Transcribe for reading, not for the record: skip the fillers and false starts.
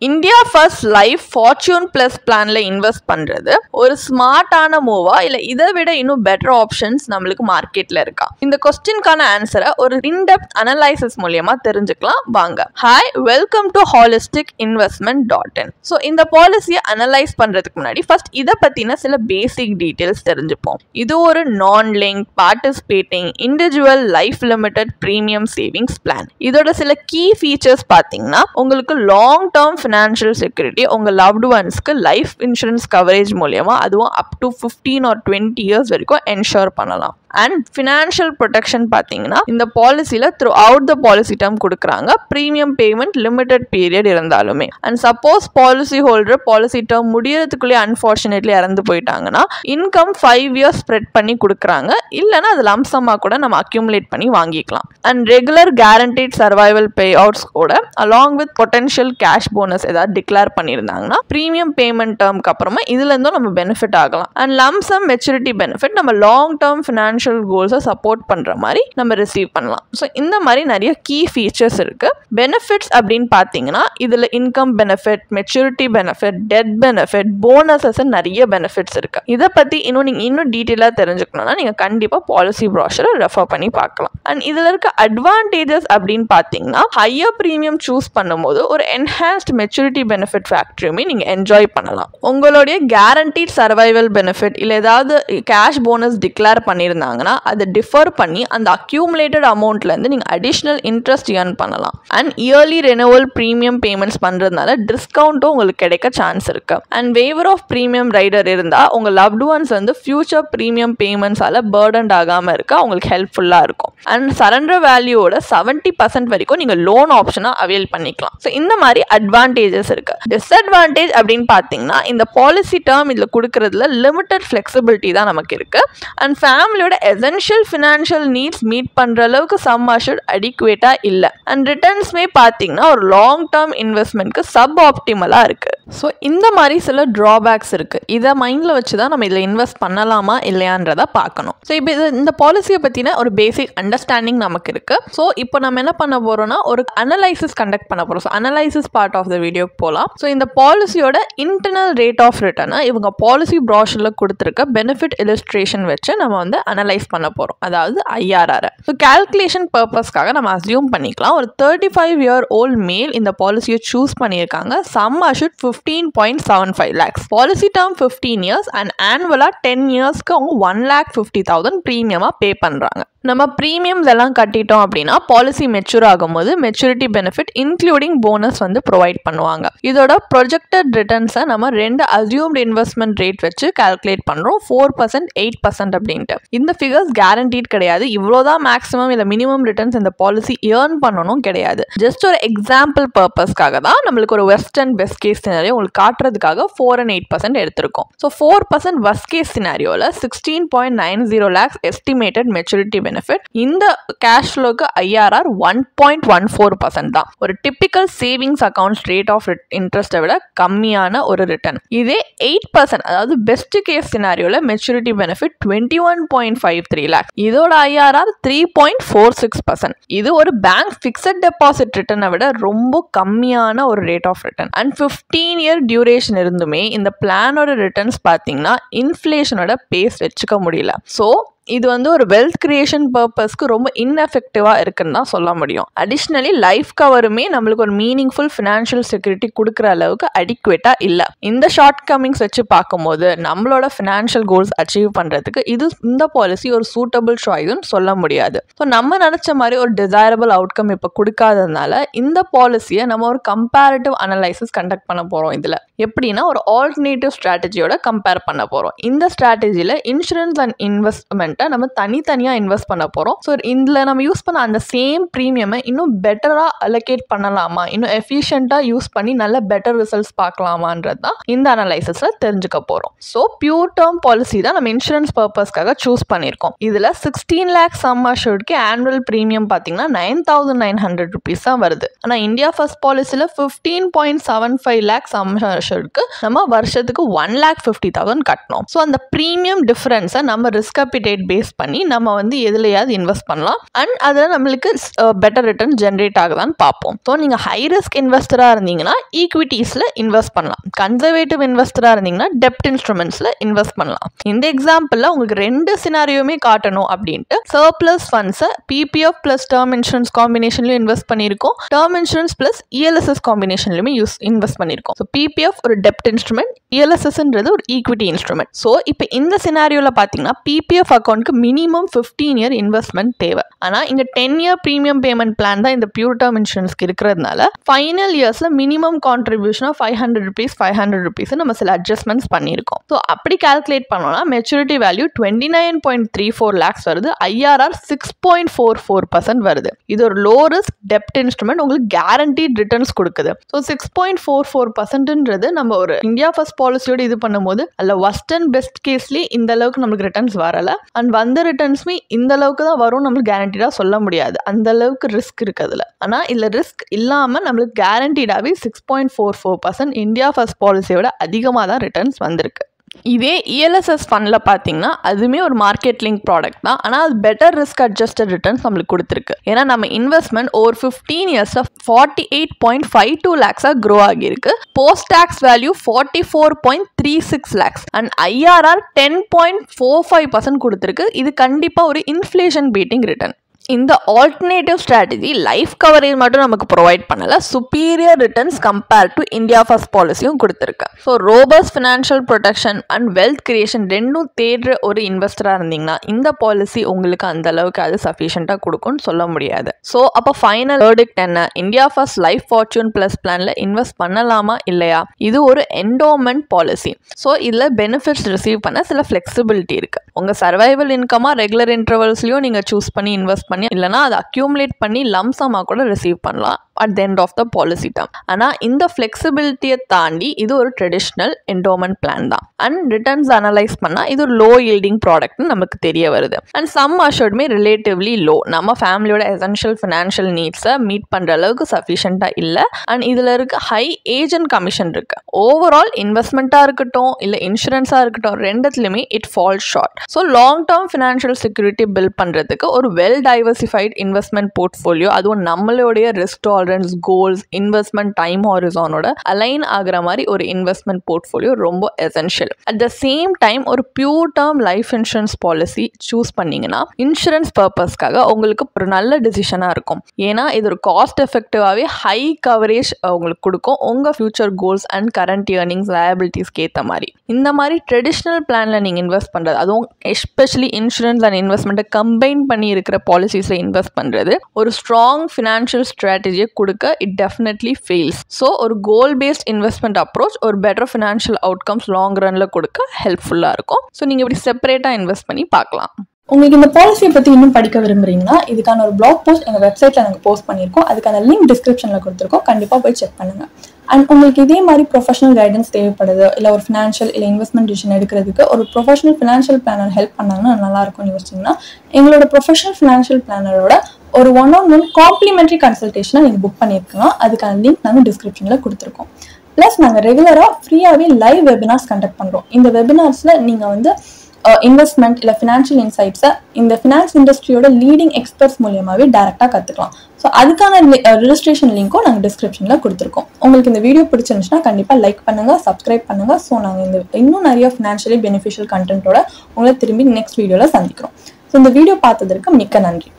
India first life fortune plus பிளான்ல invest பண்றது ஒரு ஸ்மார்ட்டான மூவா இல்ல இதை விட இன்னும் பெட்டர் ஆப்ஷன்ஸ் நம்மளுக்கு மார்க்கெட்ல இருக்கா? இந்த கொஸ்டின்கான ஆன்சரை ஒரு இன்டெப்த் அனலைசிஸ் மூலியமா தெரிஞ்சுக்கலாம் வாங்க. Hi, welcome to holisticinvestment.in. So இந்த பாலிசியை அனலைஸ் பண்றதுக்கு முன்னாடி ஃபர்ஸ்ட் இதை பத்தின சில பேசிக் டீடைல்ஸ் தெரிஞ்சுப்போம். இது ஒரு non link participating individual life limited premium savings plan. இதோட சில கீ ஃபீச்சர்ஸ் பார்த்தீங்கன்னா உங்களுக்கு லாங் டேர்ம் ஃபினான்ஷியல் செக்யூரிட்டி, உங்கள் லவ்டு ஒன்ஸ்க்கு லைஃப் இன்சூரன்ஸ் கவரேஜ் மூலமா அதுவும் அப் டு 15 or 20 இயர்ஸ் வரைக்கும் என்ஷூர் பண்ணலாம். அண்ட் ஃபினான்ஷியல் ப்ரொடெக்ஷன் பார்த்தீங்கன்னா இந்த பாலிசியில் throughout the policy term கொடுக்குறாங்க. ப்ரீமியம் பேமெண்ட் லிமிடெட் பீரியட் இருந்தாலுமே. And suppose policy holder policy term முடியறதுக்குள்ளே அன்ஃபார்ச்சுனேட்லி இறந்து போயிட்டாங்கன்னா இன்கம் 5 இயர்ஸ் ஸ்ப்ரெட் பண்ணி கொடுக்குறாங்க. இல்லைன்னா அது லம்சமாக கூட நம்ம அக்யூமுலேட் பண்ணி வாங்கிக்கலாம். And regular guaranteed survival payouts கூட along with potential cash bonus ஏதாவது டிக்ளேர் பண்ணியிருந்தாங்கன்னா ப்ரீமியம் பேமெண்ட் டேர்ம்க்கு அப்புறமா இதுலேருந்தும் நம்ம பெனிஃபிட் ஆகலாம். அண்ட் லம்சம் மெச்சூரிட்டி பெனிஃபிட் நம்ம லாங் டேர்ம் ஃபினான்ஷியல் கோல்ஸை சப்போர்ட் பண்ற மாதிரி நம்ம ரிசீவ் பண்ணலாம். ஸோ இந்த மாதிரி நிறைய கீ ஃபீச்சர்ஸ் இருக்கு. பெனிஃபிட்ஸ் அப்படின்னு பார்த்தீங்கன்னா இதுல income benefit, maturity benefit, death benefit, bonuses நிறைய பெனிஃபிட்ஸ் இருக்கு. இதை பத்தி நீங்க இன்னும் டீட்டெயிலாக தெரிஞ்சுக்கணும்னா நீங்க கண்டிப்பா பாலிசி ப்ராஷரை ரெஃபர் பண்ணி பார்க்கலாம். அண்ட் இதுல இருக்க அட்வான்டேஜஸ் அப்படின்னு பார்த்தீங்கன்னா ஹையர் ப்ரீமியம் சூஸ் பண்ணும்போது ஒரு என்ஹான்ஸ்ட் மெச்சூரிட்டி பெனிஃபிட் ஃபேக்டரியுமே நீங்க என்ஜாய் பண்ணலாம். உங்களுடைய கேரண்டீட் சர்வைவல் பெனிஃபிட் இல்லை ஏதாவது கேஷ் போனஸ் டிக்ளேர் பண்ணியிருந்தாங்க அதை டிஃபர் பண்ணி அந்த அக்யூமுலேட்டட் அமௌண்ட்ல இருந்து நீங்க அடிஷனல் இன்ட்ரெஸ்ட் ஏர்ன் பண்ணலாம். And early renewal premium payments பண்றதுனால டிஸ்கவுண்ட்டும் உங்களுக்கு கிடைக்க சான்ஸ் இருக்கு. And waiver of premium rider இருந்தா உங்க லவ்டு ஒன்ஸ் வந்து ஃபியூச்சர் பிரீமியம் பேமெண்ட்ஸால பர்டன்ட் ஆகாம இருக்க உங்களுக்கு ஹெல்ப்ஃபுல்லா இருக்கும். அண்ட் சரண்டர் வேல்யூவோட 70% வரைக்கும் நீங்க லோன் ஆப்ஷனா அவைல் பண்ணிக்கலாம். ஸோ இந்த மாதிரி அட்வான்டேஜஸ் இருக்கு. டிஸ்அட்வான்டேஜ் அப்படின்னு பார்த்தீங்கன்னா இந்த பாலிசி டேர்ம் இதுல கொடுக்கறதுல லிமிடெட் ஃபிளெக்சிபிலிட்டி தான் நமக்கு இருக்கு. அண்ட் ஃபேமிலியோட எசென்ஷியல் ஃபினான்ஷியல் நீட்ஸ் மீட் பண்ற அளவுக்கு சம் அஷூர்ட் அடிக்குவேட்டா இல்ல. அண்ட் ரிட்டர்ன்ஸ்மே பார்த்தீங்கன்னா ஒரு லாங் டேர்ம் இன்வெஸ்ட்மெண்ட்க்கு சப் ஆப்டிமலா இருக்கு. ஸோ இந்த மாதிரி சில ட்ராபேக்ஸ் இருக்கு. இதை மைண்ட்ல வச்சு தான் நம்ம இதில் இன்வெஸ்ட் பண்ணலாமா இல்லையான்றதை பார்க்கணும். ஸோ இப்போ இந்த பாலிசியை பற்றின ஒரு பேசிக் அண்டர்ஸ்டாண்டிங் நமக்கு இருக்கு. ஸோ இப்போ நம்ம என்ன பண்ண போறோம்னா ஒரு அனலைசிஸ் கண்டக்ட் பண்ண போறோம். So analysis part of the வீடியோக்கு போகலாம். ஸோ இந்த பாலிசியோட இன்டர்னல் ரேட் ஆஃப் ரிட்டர்னை இவங்க பாலிசி ப்ராஷரில் கொடுத்துருக்க பெனிஃபிட் இலிஸ்ட்ரேஷன் வச்சு நம்ம வந்து அனலைஸ் பண்ண போறோம். அதாவது IRR. ஸோ கால்குலேஷன் பர்பஸ்க்காக நம்ம அசியூம் பண்ணிக்கலாம் ஒரு 35-year-old மேல் இந்த பாலிசியை சூஸ் பண்ணியிருக்காங்க. Sum assured 15.75 lakhs. Policy term 15 years and ஆனுவலா 10 இயர்ஸ்க்கு அவங்க 1,50,000 ப்ரீமியமா பே பண்றாங்க. நம்ம ப்ரீமியம்ஸ் எல்லாம் கட்டிட்டோம் அப்படின்னா பாலிசி மெச்சூர் ஆகும்போது மெச்சூரிட்டி பெனிஃபிட் இன்க்ளூடிங் போனஸ் வந்து ப்ரொவைட் பண்ணுவாங்க. இதோட ப்ரொஜெக்டட் ரிட்டர்ன்ஸை நம்ம 2 அசியூம்டு இன்வெஸ்ட்மெண்ட் ரேட் வச்சு கால்குலேட் பண்றோம். 4%, 8% அப்படின்ட்டு. இந்த ஃபிகர்ஸ் கேரண்டீட் கிடையாது. இவ்வளோதான் மேக்ஸிமம் இல்லை மினிமம் ரிட்டர்ன்ஸ் இந்த பாலிசி ஏர்ன் பண்ணணும் கிடையாது. ஜஸ்ட் ஒரு எக்ஸாம்பிள் பர்பஸ்க்காக தான் நம்மளுக்கு ஒரு worst and best case scenario உங்களுக்கு காட்டுறதுக்காக 4 and 8% எடுத்திருக்கோம். ஸோ 4% வர்ஸ்ட் கேஸ் சினாரியோவில் 16.90 lakhs எஸ்டிமேட்டட் மெச்சூரிட்டி பெனிஃபிட். இந்த கேஷ் ஃப்ளோக்கு IRR 1.14% தான். ஒரு typical savings accounts rate of இன்ட்ரெஸ்ட்டை விட கம்மியான ஒரு ரிட்டர்ன். இதே 8% அதாவது பெஸ்ட் கேஸ் சினாரியோல மெச்சூரிட்டி பெனிஃபிட் 21.53 lakhs. இதோட IRR 3.46%. இது ஒரு பேங்க் ஃபிக்ஸட் டெபாசிட் ரிட்டர்னை விட ரொம்ப கம்மியான ஒரு rate of return. And 15-year duration இருந்துமே இந்த பிளானோட ரிட்டர்ன்ஸ் பார்த்தீங்கன்னா இன்ஃப்ளேஷனோட பேஸ் வச்சுக்க முடியல. ஸோ இது வந்து ஒரு வெல்த் கிரியேஷன் பர்பஸ்க்கு ரொம்ப இன்எஃபெக்டிவா இருக்குன்னு தான் சொல்ல முடியும். அடிஷ்னலி லைஃப் கவருமே நம்மளுக்கு ஒரு மீனிங்ஃபுல் ஃபினான்ஷியல் செக்யூரிட்டி கொடுக்குற அளவுக்கு அடிக்குவேட்டா இல்லை. இந்த ஷார்ட் கமிங்ஸ் வச்சு பார்க்கும்போது நம்மளோட ஃபினான்ஷியல் கோல்ஸ் அச்சீவ் பண்றதுக்கு இந்த பாலிசி ஒரு சூட்டபிள் சாய்ஸ்னு சொல்ல முடியாது. ஸோ நம்ம நினைச்ச மாதிரி ஒரு டிசைரபிள் அவுட்கம் இப்போ கொடுக்காததுனால இந்த பாலிசியை நம்ம ஒரு கம்பேரிட்டிவ் அனலைசிஸ் கண்டக்ட் பண்ண போறோம். இதுல எப்படின்னா ஒரு ஆல்டர்னேட்டிவ் ஸ்ட்ராட்டஜியோட கம்பேர் பண்ண போறோம். இந்த ஸ்ட்ராட்டஜியில் இன்சூரன்ஸ் அண்ட் இன்வெஸ்ட்மெண்ட் நம்ம தனித்தனியா இன்வெஸ்ட் பண்ண போறோம். ஸோ இதுல நம்ம யூஸ் பண்ண அந்த சேம் ப்ரீமியமை இன்னும் பெட்டரா அலோகேட் பண்ணலாமா, இன்னும் எஃபிஷியண்டா யூஸ் பண்ணி நல்ல பெட்டர் ரிசல்ட்ஸ் பார்க்கலாமான்றது தான் இந்த அனலைசிஸ்ல தெரிஞ்சுக்க போறோம். ஸோ பியூர் டேர்ம் பாலிசி தான் நம்ம இன்சூரன்ஸ் பர்பஸ்க்காக சூஸ் பண்ணியிருக்கோம். இதுல 16 lakhs சம் அஷூர்ட்க்கு ஆனுவல் ப்ரீமியம் பார்த்தீங்கன்னா 9,900 rupees தான் வருது. ஆனால் இந்தியா ஃபர்ஸ்ட் பாலிசியில் 15.75 lakhs சம் அஷூர்டுக்கு நம்ம வருஷத்துக்கு 1,50,000 கட்டணும். ஸோ அந்த ப்ரீமியம் டிஃபரன்ஸை நம்ம ரிஸ்க் அப்பிடேட் பேஸ் பண்ணி நம்ம வந்து எதுலையாவது இன்வெஸ்ட் பண்ணலாம். அண்ட் அதில் நம்மளுக்கு பெட்டர் ரிட்டர்ன் ஜென்ரேட் ஆகுதான்னு பார்ப்போம். ஸோ நீங்கள் ஹை ரிஸ்க் இன்வெஸ்டராக இருந்தீங்கன்னா ஈக்விட்டிஸில் இன்வெஸ்ட் பண்ணலாம். கன்சர்வேட்டிவ் இன்வெஸ்டராக இருந்தீங்கன்னா டெப்ட் இன்ஸ்ட்ருமெண்ட்ஸில் இன்வெஸ்ட் பண்ணலாம். இந்த எக்ஸாம்பிளில் உங்களுக்கு 2 சினாரியோமே காட்டணும் அப்படின்ட்டு சர்ப்ளஸ் ஃபண்ட்ஸை பிபிஎஃப் ப்ளஸ் டேர்ம் இன்சூரன்ஸ் காம்பினேஷன்லையும் இன்வெஸ்ட் பண்ணியிருக்கோம். டேர்ம் இன்சூரன்ஸ் ப்ளஸ் இஎல்எஸ்எஸ் காம்பினேஷன்லையுமே இன்வெஸ்ட் பண்ணியிருக்கோம். ஸோ பிபிஎஃப் ஒரு டெப்ட் இன்ஸ்ட்ருமெண்ட், இஎல்எஸ்எஸ்ன்றது ஒரு ஈக்விட்டி இன்ஸ்ட்ருமெண்ட். ஸோ இப்போ இந்த சினாரியோவில் பார்த்தீங்கன்னா பிபிஎஃப் அக்கௌண்ட்க்கு மினிமம் 15 இயர் இன்வெஸ்ட்மெண்ட் தேவை. ஆனால் இங்கே 10 இயர் ப்ரீமியம் பேமெண்ட் பிளான் தான் இந்த பியூர் டேர்ம் இன்சூரன்ஸ்க்கு இருக்கிறதுனால ஃபைனல் இயர்ஸில் மினிமம் கான்ட்ரிபியூஷனாக ₹500 நம்ம சில அட்ஜஸ்ட்மெண்ட்ஸ் பண்ணியிருக்கோம். ஸோ அப்படி கால்குலேட் பண்ணோம்னா மெச்சூரிட்டி வேல்யூ 29.34 lakhs வருது. ஐஆர்ஆர் 6.44% வருது. இது ஒரு லோ ரிஸ்க் டெப்ட் இன்ஸ்ட்ருமெண்ட், உங்களுக்கு கேரண்டீட் ரிட்டர்ன்ஸ் கொடுக்குது. ஸோ 6.44%ன்றது நம்ம ஒரு இந்தியா ஃபர்ஸ்ட் பாலிசியோடு இது பண்ணும்போது அல்ல ஒஸ்ட் அண்ட் பெஸ்ட் கேஸ்லேயே இந்த அளவுக்கு நம்மளுக்கு ரிட்டர்ன்ஸ் வரலை. அண்ட் வந்த ரிட்டர்ன்ஸுமே இந்த அளவுக்கு தான் வரும் நம்மளுக்கு கேரண்டீடாக சொல்ல முடியாது. அந்த அளவுக்கு ரிஸ்க் இருக்குதுல. ஆனால் இதில் ரிஸ்க் இல்லாமல் நம்மளுக்கு கேரண்டீடாகவே 6.44% இந்தியா ஃபர்ஸ்ட் பாலிசியோட அதிகமாக தான் ரிட்டர்ன்ஸ் வந்திருக்கு. இதே இஎல்எஸ்எஸ் ஃபண்டில் பார்த்தீங்கன்னா அதுவுமே ஒரு மார்க்கெட் லிங்க் ப்ராடக்ட் தான். ஆனால் அது பெட்டர் ரிஸ்க் அட்ஜஸ்டட் ரிட்டர்ன்ஸ் நம்மளுக்கு கொடுத்துருக்கு. ஏன்னா நம்ம இன்வெஸ்ட்மெண்ட் ஓவர் 15 இயர்ஸில் 48.52 lakhs க்ரோ ஆகியிருக்கு. Post tax value 44.36 lakhs and IRR 10.45% கொடுத்துருக்கு. இது கண்டிப்பாக ஒரு இன்ஃப்ளேஷன் பீட்டிங் ரிட்டர்ன். இந்த ஆல்டர்னேட்டிவ் ஸ்ட்ராட்டஜி லைஃப் கவரேஜ் மட்டும் நமக்கு ப்ரொவைட் பண்ணல, superior returns compared to India first பாலிசியும் கொடுத்துருக்கு. So robust financial protection and wealth creation ரெண்டும் தேடுற ஒரு இன்வெஸ்டராக இருந்தீங்கன்னா இந்த பாலிசி உங்களுக்கு அந்த அளவுக்கு அது சஃபிஷியண்டாக கொடுக்கும்னு சொல்ல முடியாது. ஸோ அப்போ ஃபைனல் வேர்டிக்ட் என்ன? India first life fortune plus பிளானில் இன்வெஸ்ட் பண்ணலாமா இல்லையா? இது ஒரு என்டோமெண்ட் பாலிசி. ஸோ இதில் பெனிஃபிட்ஸ் ரிசீவ் பண்ண சில ஃப்ளெக்சிபிலிட்டி இருக்குது. உங்கள் சர்வைவல் இன்கமாக ரெகுலர் இன்டர்வல்ஸ்லையும் நீங்கள் சூஸ் பண்ணி இன்வெஸ்ட் பண்ணி இல்லைனா அதை அக்யூமுலேட் பண்ணி லம்சமாக கூட ரிசீவ் பண்ணலாம் at the end of the policy term. ஆனால் இந்த ஃப்ளெக்சிபிலிட்டியை தாண்டி இது ஒரு ட்ரெடிஷ்னல் என்டோமெண்ட் பிளான் தான். அண்ட் ரிட்டர்ன்ஸ் அனலைஸ் பண்ணால் இது ஒரு லோ ஈல்டிங் ப்ராடக்ட்னு நமக்கு தெரிய வருது. அண்ட் சம் அஷூர்டுமே ரிலேட்டிவ்லி லோ. நம்ம ஃபேமிலியோட எசென்ஷியல் ஃபினான்ஷியல் நீட்ஸை மீட் பண்ணுற அளவுக்கு சஃபிஷியண்ட்டாக இல்லை. அண்ட் இதில் இருக்க ஹை ஏஜென்ட் கமிஷன் இருக்குது. ஓவரால் இன்வெஸ்ட்மெண்ட்டாக இருக்கட்டும் இல்லை இன்சூரன்ஸாக இருக்கட்டும் ரெண்டுத்துலையுமே it falls short. So long term financial security build பண்ணுறதுக்கு ஒரு வெல் டைவர்சிஃபைட் இன்வெஸ்ட்மெண்ட் போர்ட்ஃபோலியோ, அதுவும் நம்மளுடைய risk tolerance, goals, investment time ஹாரிசானோட அலைன் ஆகிற மாதிரி ஒரு இன்வெஸ்ட்மெண்ட் போர்ட்ஃபோலியோ ரொம்ப essential. At the same time ஒரு pure term life insurance policy choose பண்ணீங்கன்னா இன்சூரன்ஸ் பர்பஸ்க்காக உங்களுக்கு ஒரு நல்ல டிசிஷனாக இருக்கும். ஏன்னா இது ஒரு காஸ்ட் எஃபெக்டிவாகவே ஹை கவரேஜ் உங்களுக்கு கொடுக்கும் உங்கள் future goals and current earnings லயபிலிட்டிஸ்க்கு ஏற்ற மாதிரி. இந்த மாதிரி ட்ரெடிஷ்னல் பிளானில் நீங்கள் இன்வெஸ்ட் பண்ணுறது, அதுவும் எஸ்பெஷலி இன்சூரன்ஸ் அண்ட் இன்வெஸ்ட்மெண்ட்டை கம்பைன் பண்ணி இருக்கிற பாலிசிஸில் இன்வெஸ்ட் பண்ணுறது ஒரு ஸ்ட்ராங் ஃபினான்ஷியல் ஸ்ட்ராட்டஜியை கொடுக்க இட் டெஃபினெட்லி ஃபெயில்ஸ். ஸோ ஒரு கோல் பேஸ்ட் இன்வெஸ்ட்மெண்ட் அப்ரோச் ஒரு better financial outcomes long Ranil கொடுக்க ஹெல்ப்ஃபுல்லாக இருக்கும். ஸோ நீங்கள் இப்படி செப்பரேட்டாக இன்வெஸ்ட் பண்ணி பார்க்கலாம். உங்களுக்கு இந்த பாலிசியை பற்றி இன்னும் படிக்க விரும்புறீங்கன்னா இதுக்கான ஒரு பிளாக் போஸ்ட் எங்கள் வெப்சைட்டில் நாங்கள் போஸ்ட் பண்ணியிருக்கோம். அதுக்கான லிங்க் டிஸ்கிரிப்ஷனில் கொடுத்துருக்கோம். கண்டிப்பாக போய் செக் பண்ணுங்கள். அண்ட் உங்களுக்கு இதே மாதிரி ப்ரொஃபஷனல் கைடன்ஸ் தேவைப்படுது, இல்லை ஒரு ஃபினான்ஷியல் இல்லை இன்வெஸ்ட்மெண்ட் டிசிஷன் எடுக்கிறதுக்கு ஒரு ப்ரொஃபஷனல் ஃபினான்ஷியல் பிளானர் ஹெல்ப் பண்ணாங்கன்னா நல்லாயிருக்கும்னு யோசிச்சிங்கன்னா எங்களோட ப்ரொஃபஷனல் ஃபினான்ஷியல் பிளானரோட ஒரு 1-on-1 காம்ப்ளிமெண்ட்ரி கன்சல்டேஷனை நீங்கள் புக் பண்ணியிருக்கலாம். அதுக்கான லிங்க் நாங்கள் டிஸ்கிரிப்ஷனில் கொடுத்துருக்கோம். ப்ளஸ் நாங்கள் ரெகுலராக ஃப்ரீயாகவே லைவ் வெபினார்ஸ் கண்டக்ட் பண்ணுறோம். இந்த வெபினார்ஸில் நீங்கள் வந்து இன்வெஸ்ட்மெண்ட் இல்லை ஃபினான்ஷியல் இன்சைட்ஸை இந்த ஃபினான்ஸ் இண்டஸ்ட்ரியோட லீடிங் எக்ஸ்பர்ட்ஸ் மூலியமாகவே டேரெக்டாக கற்றுக்கலாம். ஸோ அதுக்கான ரெஜிஸ்ட்ரேஷன் லிங்க்கும் நாங்கள் டிஸ்கிரிப்ஷனில் கொடுத்துருக்கோம். உங்களுக்கு இந்த வீடியோ பிடிச்சிருந்துச்சுன்னா கண்டிப்பாக லைக் பண்ணுங்கள், சப்ஸ்கிரைப் பண்ணுங்கள். ஸோ நாங்கள் இன்னும் நிறைய ஃபினான்ஷியலி பெனிஃபிஷியல் கண்டென்ட்டோட உங்களை திரும்பி நெக்ஸ்ட் வீடியோவில் சந்திக்கிறோம். ஸோ இந்த வீடியோ பார்த்ததற்கு மிக்க நன்றி.